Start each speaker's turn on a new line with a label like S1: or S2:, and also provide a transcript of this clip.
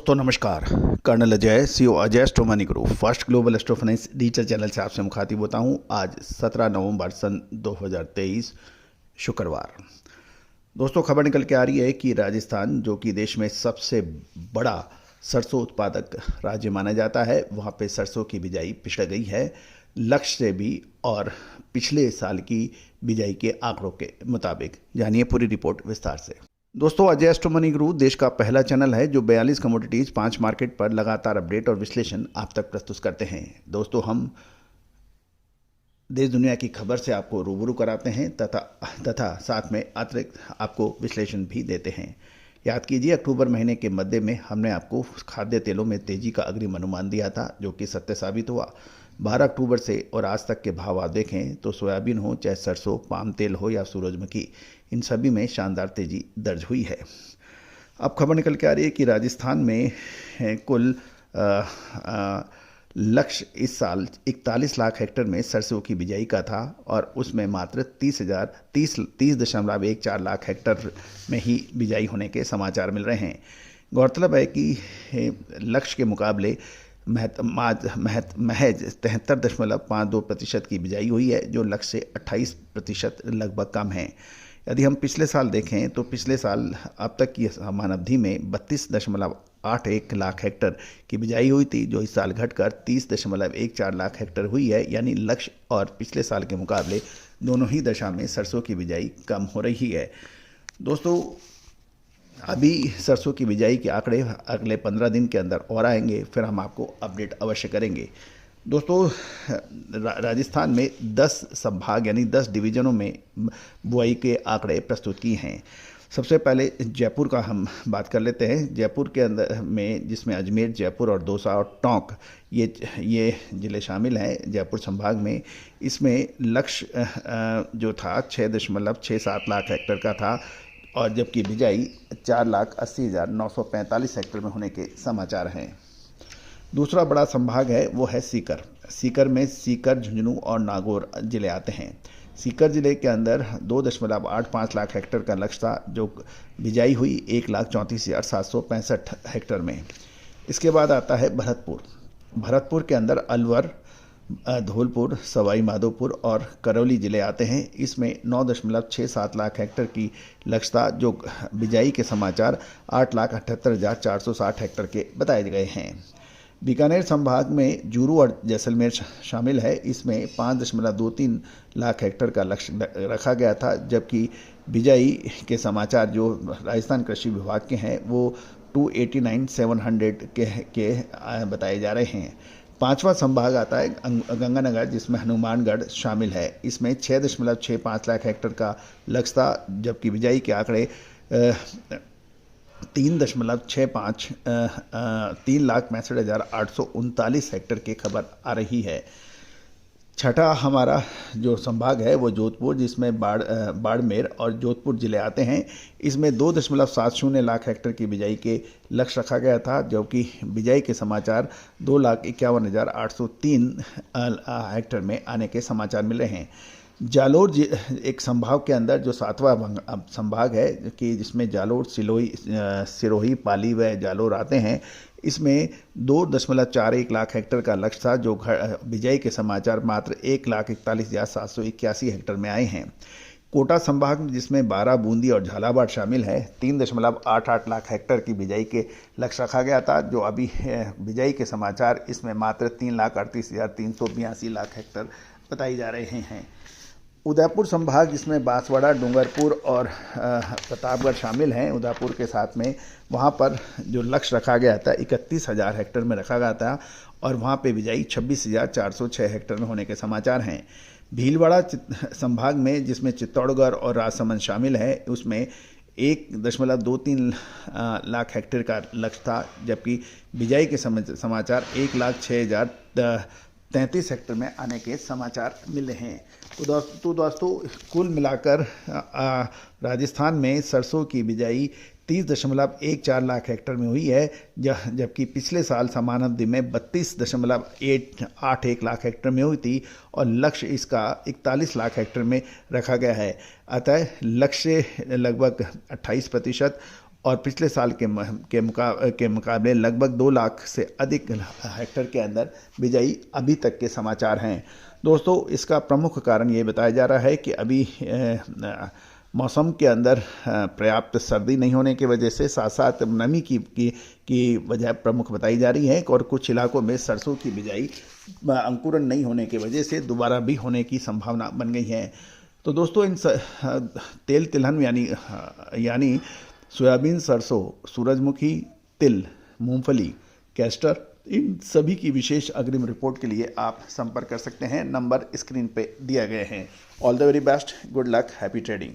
S1: दोस्तों नमस्कार। Colonel Ajay CO Ajay astro money group first global astro finance digital channel से आपसे मुखातिब होता हूं। आज 17 नवंबर सन 2023 शुक्रवार। दोस्तों खबर निकल के आ रही है कि राजस्थान, जो कि देश में सबसे बड़ा सरसों उत्पादक राज्य माना जाता है, वहां पे सरसों की बिजाई पिछड़ गई है लक्ष्य से भी और पिछले साल की बिजाई के आंकड़ों के मुताबिक। जानिए पूरी रिपोर्ट विस्तार से। दोस्तों अजय एस्ट्रो मनी ग्रुप देश का पहला चैनल है जो 42 कमोडिटीज 5 मार्केट पर लगातार अपडेट और विश्लेषण आप तक प्रस्तुत करते हैं। दोस्तों हम देश दुनिया की खबर से आपको रूबरू कराते हैं तथा साथ में अतिरिक्त आपको विश्लेषण भी देते हैं। याद कीजिए अक्टूबर महीने के मध्य में हमने आपको खाद्य तेलों में तेजी का अग्रिम अनुमान दिया था, जो कि सत्य साबित हुआ। 12 अक्टूबर से और आज तक के भाव आप देखें तो सोयाबीन हो, चाहे सरसों, पाम तेल हो या सूरजमुखी, इन सभी में शानदार तेजी दर्ज हुई है। अब खबर निकल के आ रही है कि राजस्थान में कुल लक्ष्य इस साल 41 लाख हेक्टेयर में सरसों की बिजाई का था और उसमें मात्र 30.14 लाख हेक्टेयर में ही बिजाई होने के समाचार मिल रहे हैं। गौरतलब है कि लक्ष्य के मुकाबले महज 73.52% की बिजाई हुई है, जो लक्ष्य से 28% लगभग कम है। यदि हम पिछले साल देखें तो पिछले साल अब तक की समान अवधि में 32.81 लाख हेक्टेयर की बिजाई हुई थी, जो इस साल घटकर 30.14 लाख हेक्टेयर हुई है। यानी लक्ष्य और पिछले साल के मुकाबले दोनों ही दशा में सरसों की बिजाई कम हो रही है। दोस्तों अभी सरसों की बिजाई के आंकड़े अगले 15 दिन के अंदर और आएंगे, फिर हम आपको अपडेट अवश्य करेंगे। दोस्तों राजस्थान में 10 संभाग यानी 10 डिवीजनों में बुआई के आंकड़े प्रस्तुत किए हैं। सबसे पहले जयपुर का हम बात कर लेते हैं। जयपुर के अंदर में, जिसमें अजमेर, जयपुर और दौसा और टोंक ये ज़िले शामिल हैं जयपुर संभाग में। इसमें लक्ष्य जो था 6.67 लाख हेक्टेयर का था और जबकि बिजाई 4,80,945 हेक्टेयर में होने के समाचार हैं। दूसरा बड़ा संभाग है वो है सीकर। सीकर में सीकर, झुंझुनू और नागौर जिले आते हैं। सीकर जिले के अंदर 2.85 लाख हेक्टेयर का लक्ष्य था, जो बिजाई हुई 1,34,765 हेक्टेयर में। इसके बाद आता है भरतपुर। भरतपुर के अंदर अलवर, धौलपुर, सवाई माधोपुर और करौली जिले आते हैं। इसमें 9.67 लाख हेक्टेयर की लक्ष्य था, जो बिजाई के समाचार 8,78,460 हेक्टेयर के बताए गए हैं। बीकानेर संभाग में जूरू और जैसलमेर शामिल है। इसमें 5.23 लाख हेक्टेयर का लक्ष्य रखा गया था, जबकि बिजाई के समाचार जो राजस्थान कृषि विभाग के हैं वो 289,700 के बताए जा रहे हैं। पांचवा संभाग आता है गंगानगर, जिसमें हनुमानगढ़ शामिल है। इसमें 6.65 लाख हेक्टेयर का लक्ष्य था, जबकि बिजाई के आंकड़े 3,65,839 हेक्टेयर की खबर आ रही है। छठा हमारा जो संभाग है वो जोधपुर, जिसमें बाड़मेर और जोधपुर जिले आते हैं। इसमें 2.70 लाख हेक्टेयर की बिजाई के लक्ष्य रखा गया था, जबकि बिजाई के समाचार 2,51,803 हेक्टेयर में आने के समाचार मिल रहे हैं। जालोर एक संभाग के अंदर जो 7वां संभाग है कि जिसमें जालोर, सिरोही, पाली व जालोर आते हैं। इसमें 2.41 लाख हेक्टेयर का लक्ष्य था, जो बिजाई के समाचार मात्र 1,41,781 हेक्टेयर में आए हैं। कोटा संभाग, जिसमें 12, बूंदी और झालावाड़ शामिल है, 3.88 लाख हेक्टेयर की बिजाई के लक्ष्य रखा गया था, जो अभी बिजाई के समाचार इसमें मात्र 3,38,382 लाख हेक्टेयर बताई जा रहे हैं। उदयपुर संभाग, जिसमें बांसवाड़ा, डूंगरपुर और प्रतापगढ़ शामिल हैं, उदयपुर के साथ में, वहाँ पर जो लक्ष्य रखा गया था 31,000 हेक्टेयर में रखा गया था और वहाँ पे बिजाई 26,406 हेक्टेयर में होने के समाचार हैं। भीलवाड़ा संभाग में, जिसमें चित्तौड़गढ़ और राजसमंद शामिल है, उसमें 1.23 लाख हेक्टेयर का लक्ष्य था, जबकि बिजाई के समाचार 1,06,033 हेक्टेयर में आने के समाचार मिल रहे हैं। तो दोस्तों कुल मिलाकर राजस्थान में सरसों की बिजाई 30.14 लाख हेक्टेयर में हुई है, जबकि पिछले साल समान अवधि में 32.81 लाख हेक्टेयर में हुई थी और लक्ष्य इसका 41 लाख हेक्टेयर में रखा गया है। अतः लक्ष्य लगभग 28% और पिछले साल के मुकाबले लगभग 2 लाख से अधिक हेक्टेयर के अंदर बिजाई अभी तक के समाचार हैं। दोस्तों, इसका प्रमुख कारण ये बताया जा रहा है कि अभी मौसम के अंदर पर्याप्त सर्दी नहीं होने की वजह से साथ साथ नमी की वजह प्रमुख बताई जा रही है और कुछ इलाकों में सरसों की बिजाई अंकुरण नहीं होने की वजह से दोबारा भी होने की संभावना बन गई है। तो दोस्तों, इन तेल तिलहन यानी सोयाबीन, सरसों, सूरजमुखी, तिल, मूंगफली, कैस्टर, इन सभी की विशेष अग्रिम रिपोर्ट के लिए आप संपर्क कर सकते हैं। नंबर स्क्रीन पे दिए गए हैं। All the very best, good luck, happy trading.